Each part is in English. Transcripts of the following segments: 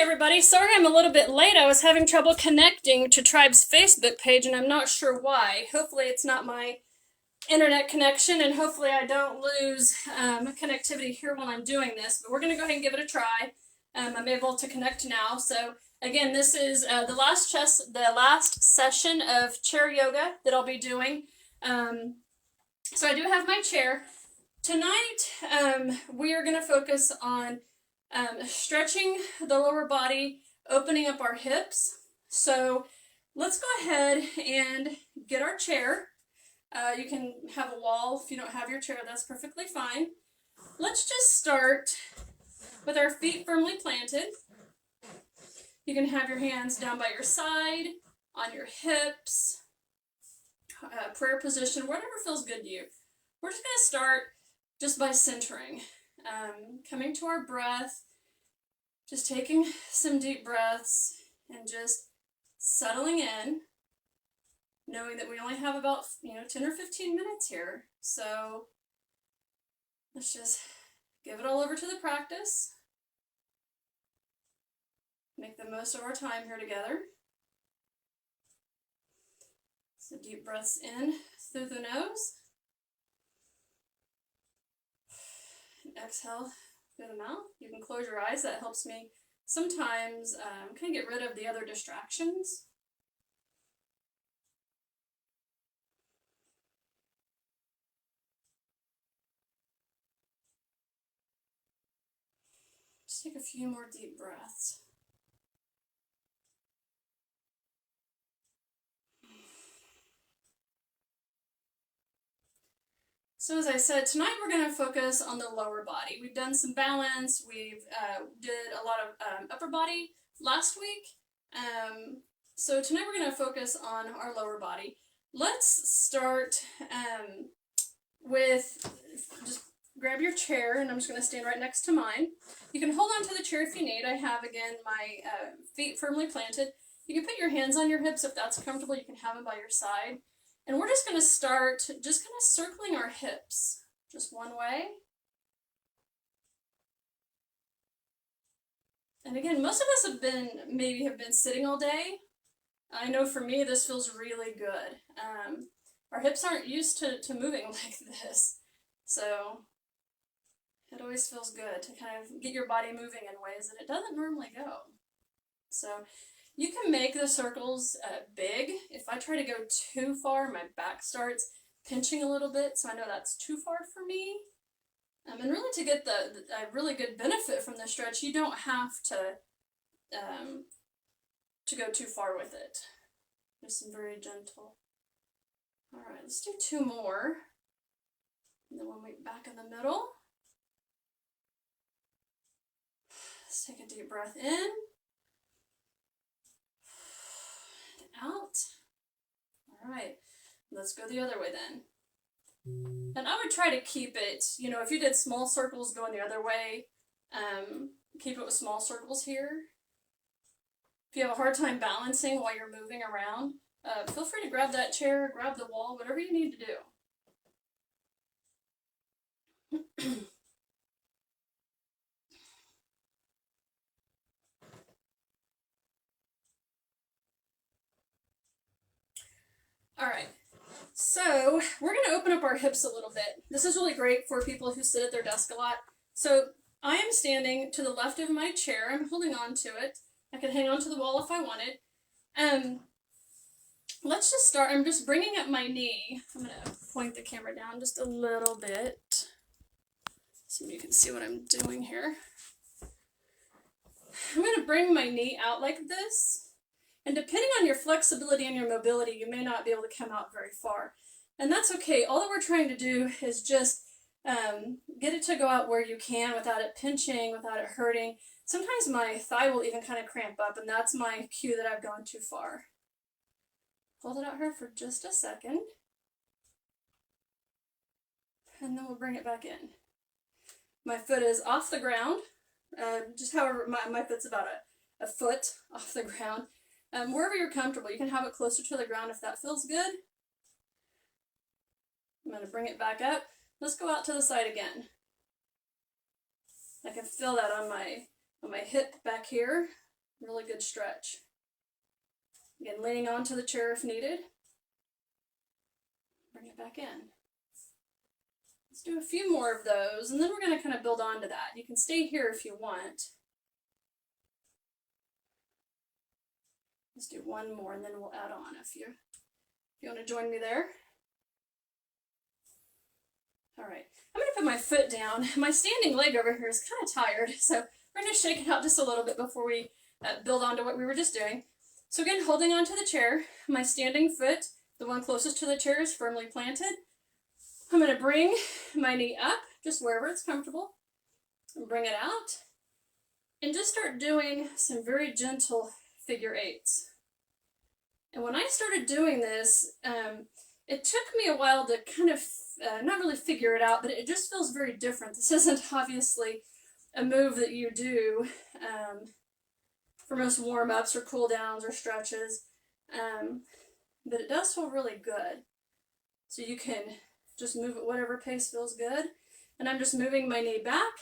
everybody. Sorry I'm a little bit late. I was having trouble connecting to Tribe's Facebook page, and I'm not sure why. Hopefully it's not my internet connection, and hopefully I don't lose connectivity here while I'm doing this. But we're going to go ahead and give it a try. I'm able to connect now. So again, this is the last session of chair yoga that I'll be doing. So I do have my chair. Tonight, we are going to focus on stretching the lower body, opening up our hips. So let's go ahead and get our chair. You can have a wall if you don't have your chair, that's perfectly fine. Let's just start with our feet firmly planted. You can have your hands down by your side, on your hips, prayer position, whatever feels good to you. We're just going to start just by centering, coming to our breath, just taking some deep breaths and just settling in, knowing that we only have about 10 or 15 minutes here. So let's just give it all over to the practice. Make the most of our time here together. So deep breaths in through the nose. And exhale through the mouth. You can close your eyes. That helps me sometimes kind of get rid of the other distractions. Just take a few more deep breaths. So as I said, tonight we're going to focus on the lower body. We've done some balance. We've did a lot of upper body last week. So tonight we're going to focus on our lower body. Let's start with, just grab your chair, and I'm just going to stand right next to mine. You can hold on to the chair if you need. I have, again, my feet firmly planted. You can put your hands on your hips if that's comfortable. You can have them by your side. And we're just going to start just kind of circling our hips, just one way. And again, most of us have been sitting all day. I know for me, this feels really good. Our hips aren't used to moving like this. So it always feels good to kind of get your body moving in ways that it doesn't normally go. So you can make the circles big. If I try to go too far, my back starts pinching a little bit, so I know that's too far for me. And really to get the really good benefit from the stretch, you don't have to go too far with it. Just very gentle. All right, let's do two more. And then we'll meet back in the middle. Let's take a deep breath in. Out. All right, let's go the other way then. And I would try to keep it, if you did small circles going the other way, keep it with small circles here. If you have a hard time balancing while you're moving around, feel free to grab that chair, grab the wall, whatever you need to do. All right, so we're going to open up our hips a little bit. This is really great for people who sit at their desk a lot. So I am standing to the left of my chair. I'm holding on to it. I could hang on to the wall if I wanted. Let's just start. I'm just bringing up my knee. I'm going to point the camera down just a little bit so you can see what I'm doing here. I'm going to bring my knee out like this. And depending on your flexibility and your mobility, you may not be able to come out very far. And that's okay. All that we're trying to do is just get it to go out where you can without it pinching, without it hurting. Sometimes my thigh will even kind of cramp up, and that's my cue that I've gone too far. Hold it out here for just a second. And then we'll bring it back in. My foot is off the ground. Just however, my foot's about a foot off the ground. Wherever you're comfortable, you can have it closer to the ground if that feels good. I'm going to bring it back up. Let's go out to the side again. I can feel that on my hip back here. Really good stretch. Again, leaning onto the chair if needed. Bring it back in. Let's do a few more of those, and then we're going to kind of build on to that. You can stay here if you want. Let's do one more, and then we'll add on if you want to join me there. All right, I'm going to put my foot down. My standing leg over here is kind of tired, so we're going to shake it out just a little bit before we build on to what we were just doing. So again, holding onto the chair, my standing foot, the one closest to the chair, is firmly planted. I'm going to bring my knee up, just wherever it's comfortable, and bring it out, and just start doing some very gentle figure eights. And when I started doing this, it took me a while to kind of not really figure it out, but it just feels very different. This isn't obviously a move that you do for most warm-ups or cool-downs or stretches, but it does feel really good. So you can just move at whatever pace feels good. And I'm just moving my knee back,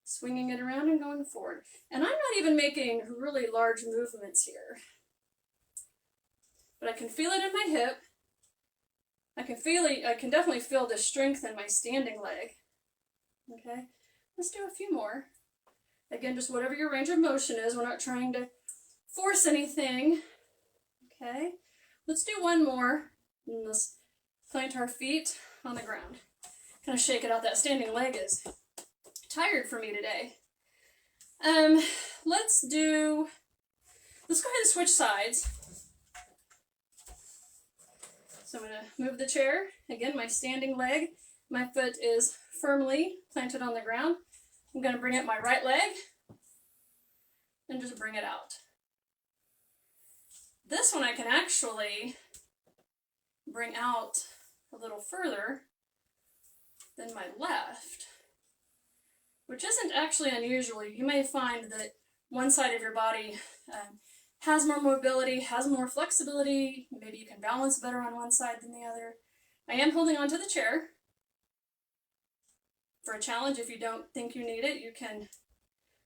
swinging it around and going forward. And I'm not even making really large movements here. But I can feel it in my hip. I can definitely feel the strength in my standing leg. Okay, let's do a few more. Again, just whatever your range of motion is. We're not trying to force anything. Okay, let's do one more. And let's plant our feet on the ground. Kind of shake it out. That standing leg is tired for me today. Let's go ahead and switch sides. So I'm going to move the chair. Again, my standing leg, my foot is firmly planted on the ground. I'm going to bring up my right leg and just bring it out. This one I can actually bring out a little further than my left, which isn't actually unusual. You may find that one side of your body has more mobility, has more flexibility. Maybe you can balance better on one side than the other. I am holding onto the chair. For a challenge, if you don't think you need it, you can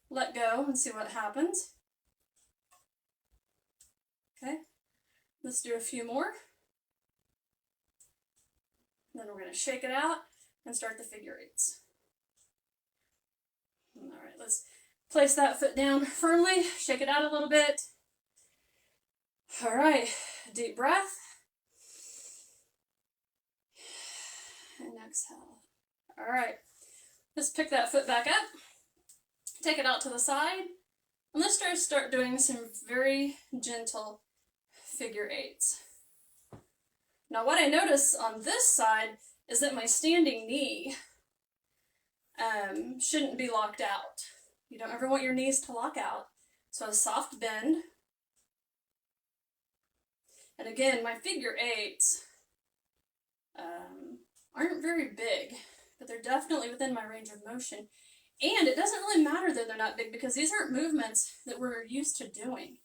let go and see what happens. Okay, let's do a few more. Then we're going to shake it out and start the figure eights. All right, let's place that foot down firmly, shake it out a little bit. All right, deep breath. And exhale. All right, let's pick that foot back up, take it out to the side, and let's start doing some very gentle figure eights. Now what I notice on this side is that my standing knee shouldn't be locked out. You don't ever want your knees to lock out. So a soft bend. And again, my figure eights aren't very big, but they're definitely within my range of motion. And it doesn't really matter that they're not big because these aren't movements that we're used to doing.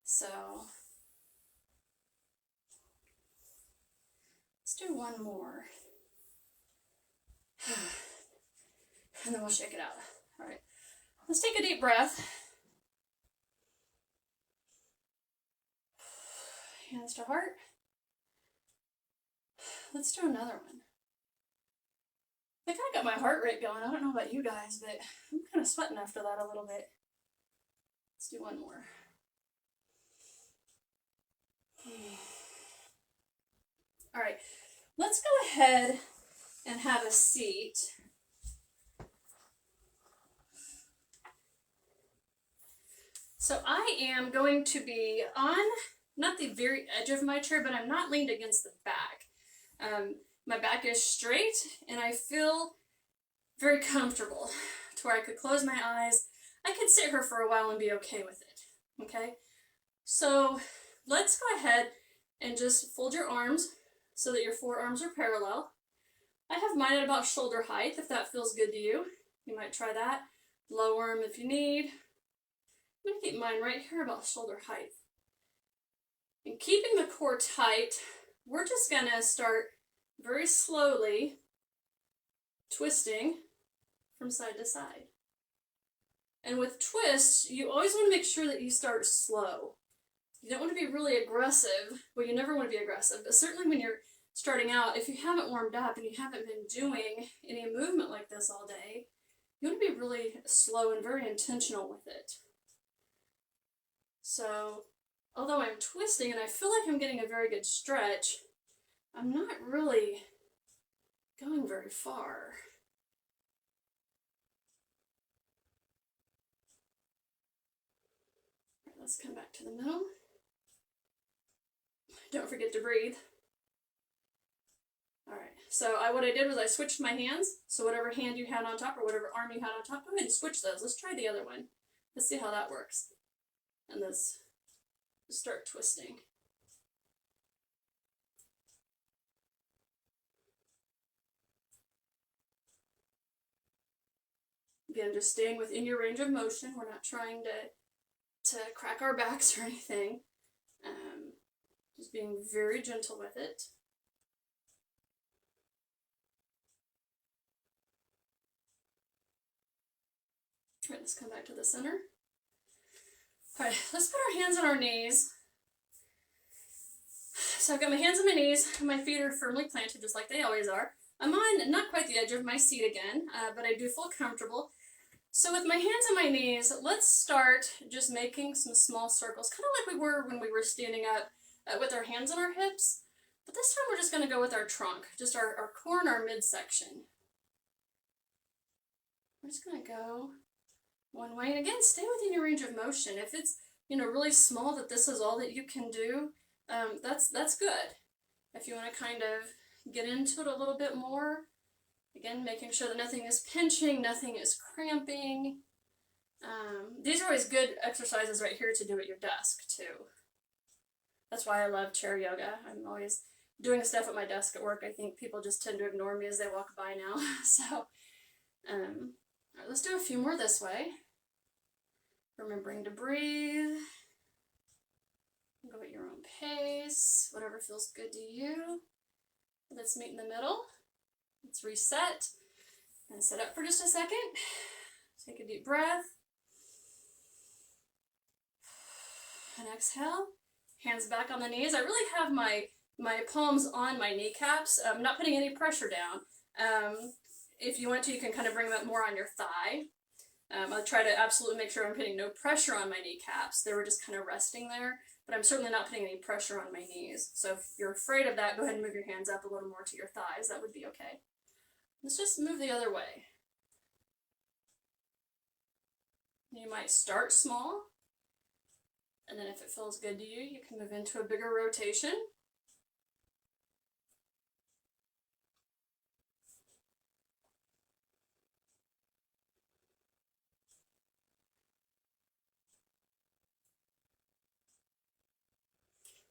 So let's do one more. And then we'll shake it out. All right, let's take a deep breath. Hands to heart. Let's do another one. I kind of got my heart rate going. I don't know about you guys, but I'm kind of sweating after that a little bit. Let's do one more. All right, let's go ahead and have a seat. So I am going to be on, not the very edge of my chair, but I'm not leaned against the back. My back is straight, and I feel very comfortable to where I could close my eyes. I could sit here for a while and be okay with it, okay? So let's go ahead and just fold your arms so that your forearms are parallel. I have mine at about shoulder height, if that feels good to you. You might try that. Lower them if you need. I'm going to keep mine right here about shoulder height. And keeping the core tight, we're just going to start very slowly twisting from side to side. And with twists, you always want to make sure that you start slow. You don't want to be really aggressive. Well, you never want to be aggressive, but certainly when you're starting out, if you haven't warmed up and you haven't been doing any movement like this all day, you want to be really slow and very intentional with it. So, although I'm twisting and I feel like I'm getting a very good stretch, I'm not really going very far. All right, let's come back to the middle. Don't forget to breathe. All right, so what I did was I switched my hands. So whatever hand you had on top or whatever arm you had on top, go ahead and switch those. Let's try the other one. Let's see how that works. And let's start twisting. Again, just staying within your range of motion. We're not trying to crack our backs or anything. Just being very gentle with it. All right, let's come back to the center. All right, let's put our hands on our knees. So I've got my hands on my knees, and my feet are firmly planted just like they always are. I'm on not quite the edge of my seat again, but I do feel comfortable. So with my hands on my knees, let's start just making some small circles, kind of like we were when we were standing up with our hands on our hips. But this time we're just going to go with our trunk, just our core and our midsection. We're just going to go one way. And again, stay within your range of motion. If it's, really small that this is all that you can do, that's good. If you want to kind of get into it a little bit more, again, making sure that nothing is pinching, nothing is cramping. These are always good exercises right here to do at your desk too. That's why I love chair yoga. I'm always doing stuff at my desk at work. I think people just tend to ignore me as they walk by now. So, all right, let's do a few more this way. Remembering to breathe. Go at your own pace, whatever feels good to you. Let's meet in the middle. Let's reset and sit up for just a second. Take a deep breath. And exhale. Hands back on the knees. I really have my palms on my kneecaps. I'm not putting any pressure down. If you want to, you can kind of bring them up more on your thigh. I'll try to absolutely make sure I'm putting no pressure on my kneecaps. They were just kind of resting there, but I'm certainly not putting any pressure on my knees. So if you're afraid of that, go ahead and move your hands up a little more to your thighs. That would be okay. Let's just move the other way. You might start small, and then if it feels good to you, you can move into a bigger rotation.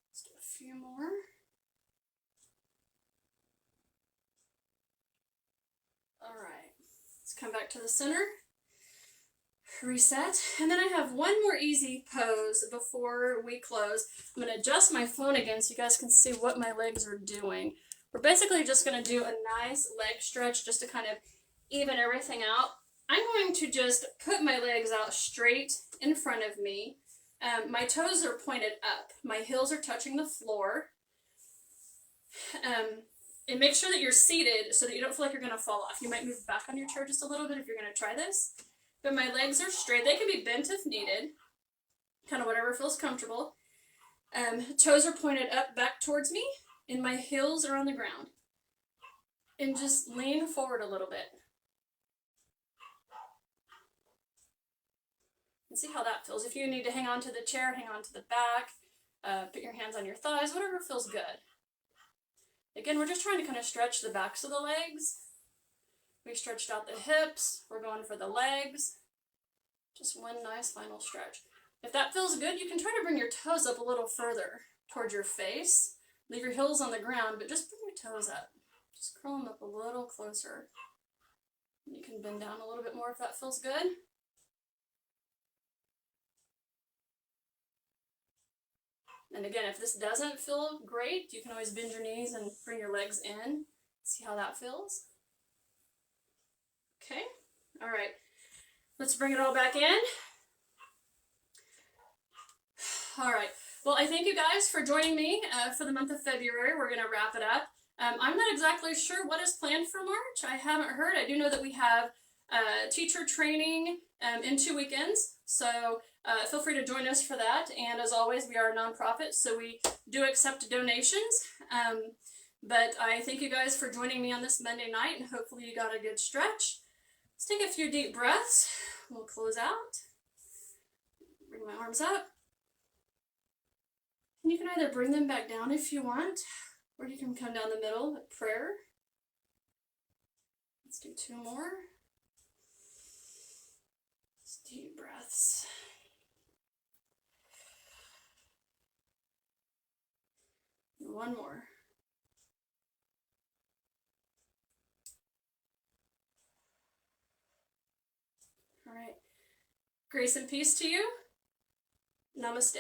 Let's do a few more. All right, let's come back to the center. Reset, and then I have one more easy pose before we close. I'm going to adjust my phone again so you guys can see what my legs are doing. We're basically just going to do a nice leg stretch just to kind of even everything out. I'm going to just put my legs out straight in front of me. My toes are pointed up. My heels are touching the floor. And make sure that you're seated so that you don't feel like you're going to fall off. You might move back on your chair just a little bit if you're going to try this. But my legs are straight. They can be bent if needed. Kind of whatever feels comfortable. Toes are pointed up back towards me. And my heels are on the ground. And just lean forward a little bit. And see how that feels. If you need to hang on to the chair, hang on to the back. Put your hands on your thighs. Whatever feels good. Again, we're just trying to kind of stretch the backs of the legs. We stretched out the hips. We're going for the legs. Just one nice final stretch. If that feels good, you can try to bring your toes up a little further towards your face. Leave your heels on the ground, but just bring your toes up. Just curl them up a little closer. You can bend down a little bit more if that feels good. And again, if this doesn't feel great, you can always bend your knees and bring your legs in. See how that feels? Okay, all right. Let's bring it all back in. All right. Well, I thank you guys for joining me for the month of February. We're going to wrap it up. I'm not exactly sure what is planned for March. I haven't heard. I do know that we have teacher training in 2 weekends. So feel free to join us for that. And as always, we are a nonprofit, so we do accept donations. But I thank you guys for joining me on this Monday night, and hopefully you got a good stretch. Let's take a few deep breaths. We'll close out. Bring my arms up. And you can either bring them back down if you want, or you can come down the middle at prayer. Let's do 2 more. Just deep breaths. And 1 more. All right. Grace and peace to you. Namaste.